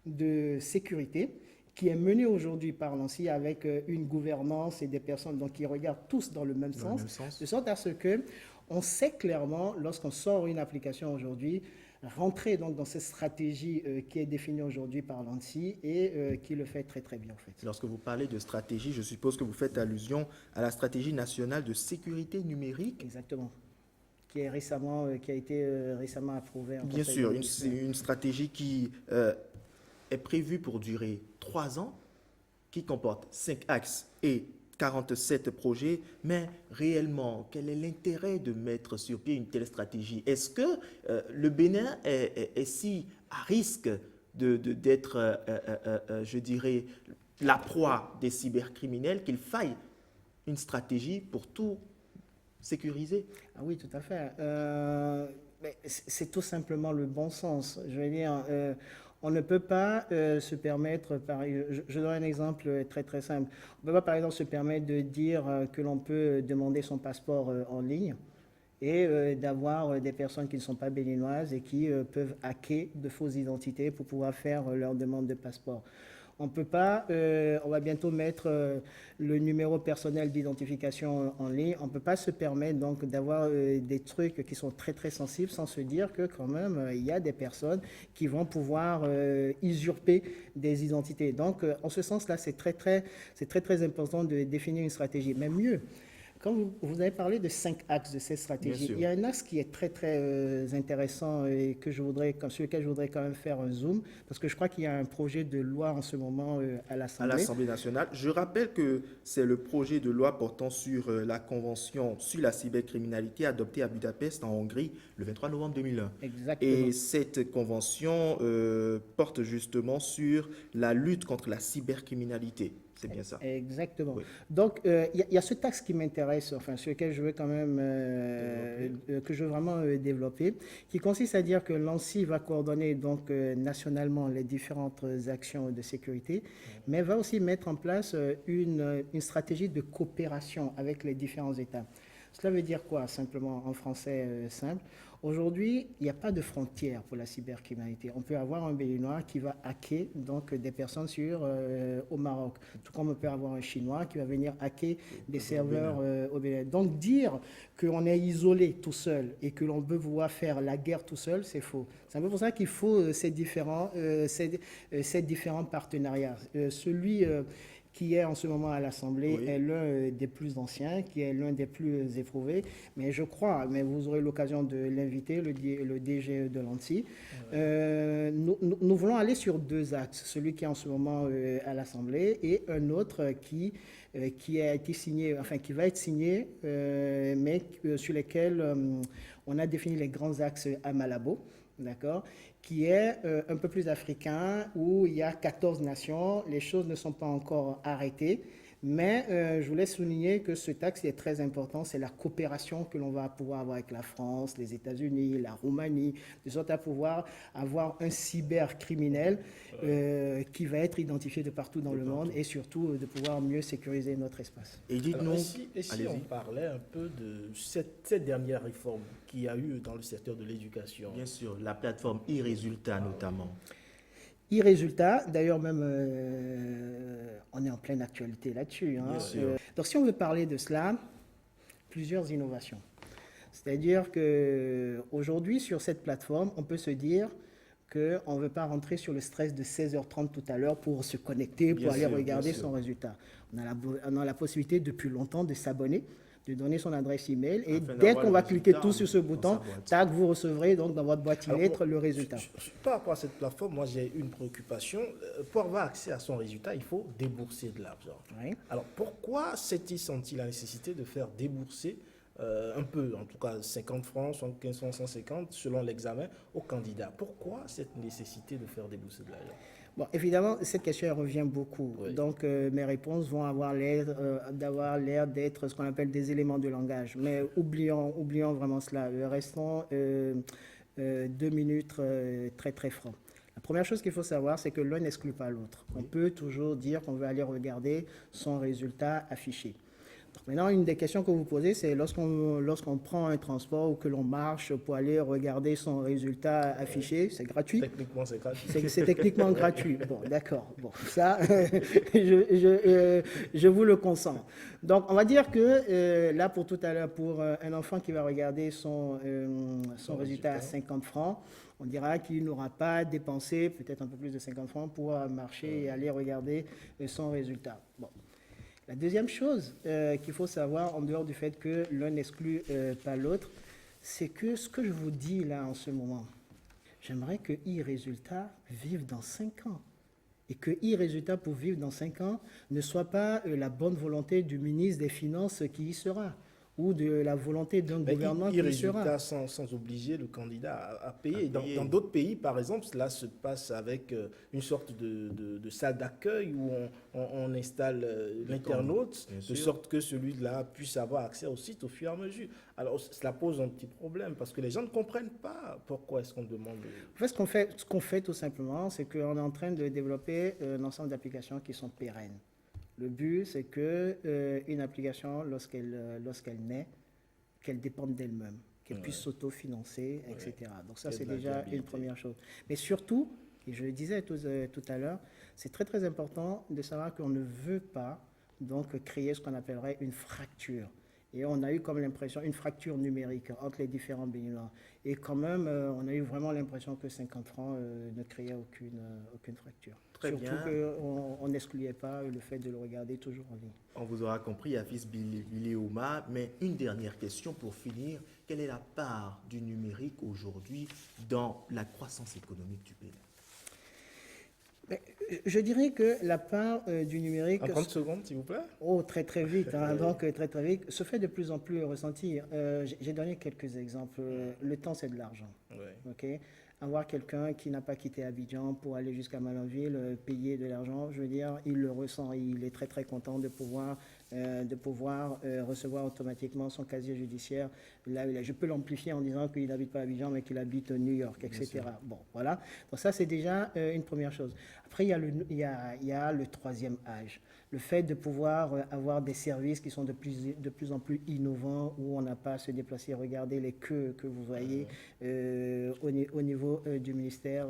de sécurité qui est menée aujourd'hui par l'ANSSI avec une gouvernance et des personnes donc, qui regardent tous dans le même sens, de sorte à ce que on sait clairement, lorsqu'on sort une application aujourd'hui, rentrer donc dans cette stratégie qui est définie aujourd'hui par l'ANSSI et qui le fait très très bien en fait. Lorsque vous parlez de stratégie, je suppose que vous faites allusion à la stratégie nationale de sécurité numérique. Exactement. Qui a été récemment approuvée. Bien sûr, une stratégie qui est prévue pour durer 3 ans, qui comporte 5 axes et 47 projets, mais réellement, quel est l'intérêt de mettre sur pied une telle stratégie? Est-ce que le Bénin est si à risque d'être, je dirais, la proie des cybercriminels qu'il faille une stratégie pour tout sécurisé? Ah oui, tout à fait. C'est tout simplement le bon sens. Je veux dire, on ne peut pas se permettre, je donne un exemple très très simple, on ne peut pas par exemple se permettre de dire que l'on peut demander son passeport en ligne et d'avoir des personnes qui ne sont pas béninoises et qui peuvent hacker de fausses identités pour pouvoir faire leur demande de passeport. On peut pas, on va bientôt mettre le numéro personnel d'identification en ligne. On ne peut pas se permettre donc d'avoir des trucs qui sont très très sensibles sans se dire que quand même il y a des personnes qui vont pouvoir usurper des identités. Donc en ce sens-là, c'est très très important de définir une stratégie. Mais mieux, quand vous avez parlé de 5 axes de cette stratégie, il y a un axe qui est très très intéressant et sur lequel je voudrais quand même faire un zoom, parce que je crois qu'il y a un projet de loi en ce moment à l'Assemblée. À l'Assemblée nationale. Je rappelle que c'est le projet de loi portant sur la Convention sur la cybercriminalité adoptée à Budapest en Hongrie le 23 novembre 2001. Exactement. Et cette convention porte justement sur la lutte contre la cybercriminalité. C'est bien ça. Exactement. Oui. Donc, il y a ce axe qui m'intéresse, enfin, sur lequel je veux quand même, que je veux vraiment développer, qui consiste à dire que l'ANSSI va coordonner donc nationalement les différentes actions de sécurité, mais va aussi mettre en place une stratégie de coopération avec les différents États. Cela veut dire quoi, simplement, en français simple? Aujourd'hui, il n'y a pas de frontière pour la cybercriminalité. On peut avoir un Béninois qui va hacker donc, des personnes au Maroc, tout comme on peut avoir un Chinois qui va venir hacker des serveurs au Bénin. Donc dire qu'on est isolé tout seul et que l'on peut pouvoir faire la guerre tout seul, c'est faux. C'est un peu pour ça qu'il faut ces différents partenariats. Celui qui est en ce moment à l'Assemblée, est l'un des plus anciens, qui est l'un des plus éprouvés. Mais je crois, mais vous aurez l'occasion de l'inviter, le DG de l'ANSSI. Nous voulons aller sur 2 axes, celui qui est en ce moment à l'Assemblée et un autre qui a été signé, enfin qui va être signé, mais sur lesquels on a défini les grands axes à Malabo. D'accord, qui est un peu plus africain, où il y a 14 nations, les choses ne sont pas encore arrêtées, mais je voulais souligner que ce axe est très important, c'est la coopération que l'on va pouvoir avoir avec la France, les États-Unis, la Roumanie, de sorte à pouvoir avoir un cybercriminel qui va être identifié de partout dans le monde et surtout de pouvoir mieux sécuriser notre espace. Et dites-nous, si on parlait un peu de cette dernière réforme qu'il y a eu dans le secteur de l'éducation. Bien sûr, la plateforme e-Résultat notamment. E-Résultat, d'ailleurs même, on est en pleine actualité là-dessus. Hein. Donc si on veut parler de cela, plusieurs innovations. C'est-à-dire qu'aujourd'hui, sur cette plateforme, on peut se dire qu'on ne veut pas rentrer sur le stress de 16h30 tout à l'heure pour se connecter, pour aller regarder son résultat. On a la possibilité depuis longtemps de s'abonner, de donner son adresse email et dès qu'on va cliquer tout sur ce bouton, tac, vous recevrez donc dans votre boîte e-lettres le résultat. Par rapport à cette plateforme, moi j'ai une préoccupation. Pour avoir accès à son résultat, il faut débourser de l'argent. Oui. Alors pourquoi s'est-il senti la nécessité de faire débourser un peu, en tout cas 50 francs, 75 francs, 150 selon l'examen au candidat? Pourquoi cette nécessité de faire débourser de l'argent? Bon, évidemment, cette question elle revient beaucoup. Oui. Donc, mes réponses vont avoir l'air d'être ce qu'on appelle des éléments de langage. Mais oublions vraiment cela. Restons 2 minutes très, très francs. La première chose qu'il faut savoir, c'est que l'un n'exclut pas l'autre. On peut toujours dire qu'on veut aller regarder son résultat affiché. Maintenant, une des questions que vous posez, c'est lorsqu'on prend un transport ou que l'on marche pour aller regarder son résultat affiché, c'est gratuit? Techniquement, c'est gratuit. C'est techniquement gratuit. Bon, d'accord. Bon, ça, je vous le consens. Donc, on va dire que là, pour tout à l'heure, pour un enfant qui va regarder son résultat à 50 francs, on dira qu'il n'aura pas dépensé peut-être un peu plus de 50 francs pour marcher et aller regarder son résultat. Bon. La deuxième chose qu'il faut savoir, en dehors du fait que l'un n'exclut pas l'autre, c'est que ce que je vous dis là en ce moment, j'aimerais que e-résultat vive dans 5 ans. Et que e-résultat pour vivre dans 5 ans ne soit pas la bonne volonté du ministre des Finances qui y sera, ou de la volonté d'un gouvernement qui y sera. Sans obliger le candidat à payer. Dans d'autres pays, par exemple, cela se passe avec une sorte de salle d'accueil où on installe l'internaute, de sorte que celui-là puisse avoir accès au site au fur et à mesure. Alors, cela pose un petit problème, parce que les gens ne comprennent pas pourquoi est-ce qu'on demande... En fait, ce qu'on fait tout simplement, c'est qu'on est en train de développer un ensemble d'applications qui sont pérennes. Le but, c'est qu'une application, lorsqu'elle naît, qu'elle dépende d'elle-même, qu'elle puisse s'autofinancer, etc. Donc ça, c'est déjà une première chose. Mais surtout, et je le disais tout à l'heure, c'est très très important de savoir qu'on ne veut pas donc créer ce qu'on appellerait une fracture. Et on a eu comme l'impression une fracture numérique entre les différents béninois. Et quand même, on a eu vraiment l'impression que 50 francs ne créait aucune fracture. Surtout qu'on n'excluait pas le fait de le regarder toujours en ligne. On vous aura compris, Afis Biléoma, mais une dernière question pour finir. Quelle est la part du numérique aujourd'hui dans la croissance économique du Bénin? Je dirais que la part du numérique... En 30 secondes, s'il vous plaît. Oh, très très vite, hein, donc très très vite, se fait de plus en plus ressentir. J'ai donné quelques exemples. Le temps, c'est de l'argent. Okay? Avoir quelqu'un qui n'a pas quitté Abidjan pour aller jusqu'à Malanville, payer de l'argent, je veux dire, il le ressent, il est très très content de pouvoir recevoir automatiquement son casier judiciaire. Là, je peux l'amplifier en disant qu'il n'habite pas à Abidjan, mais qu'il habite New York, etc. Bon, voilà. Donc ça, c'est déjà une première chose. Après, il y a le troisième âge. Le fait de pouvoir avoir des services qui sont de plus en plus innovants, où on n'a pas à se déplacer, regarder les queues que vous voyez au niveau du ministère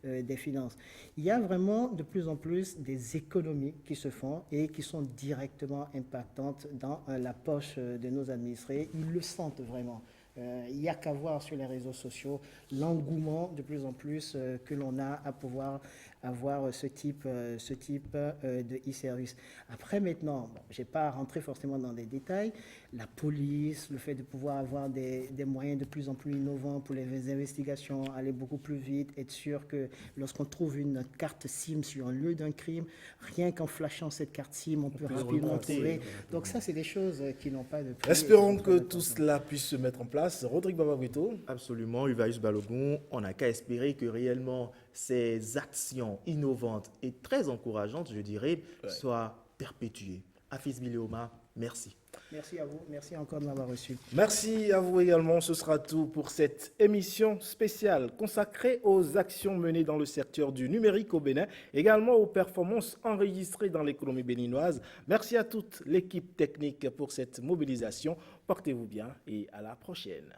des Finances. Il y a vraiment de plus en plus des économies qui se font et qui sont directement impactantes dans la poche de nos administrés. Ils le sentent vraiment. Il n'y a qu'à voir sur les réseaux sociaux l'engouement de plus en plus que l'on a à pouvoir avoir ce type de e-service. Après maintenant, bon, je n'ai pas à rentrer forcément dans des détails, la police, le fait de pouvoir avoir des moyens de plus en plus innovants pour les investigations, aller beaucoup plus vite, être sûr que lorsqu'on trouve une carte SIM sur un lieu d'un crime, rien qu'en flashant cette carte SIM, on peut rapidement trouver. Donc ça, c'est des choses qui n'ont pas de prix. Espérons que tout cela puisse se mettre en place. Rodrigue Babaguito. Absolument, Uvaïs Balogun. On n'a qu'à espérer que réellement ces actions innovantes et très encourageantes, je dirais, soient perpétuées. Afis Biléoma, merci. Merci à vous. Merci encore de m'avoir reçu. Merci à vous également. Ce sera tout pour cette émission spéciale consacrée aux actions menées dans le secteur du numérique au Bénin, également aux performances enregistrées dans l'économie béninoise. Merci à toute l'équipe technique pour cette mobilisation. Portez-vous bien et à la prochaine.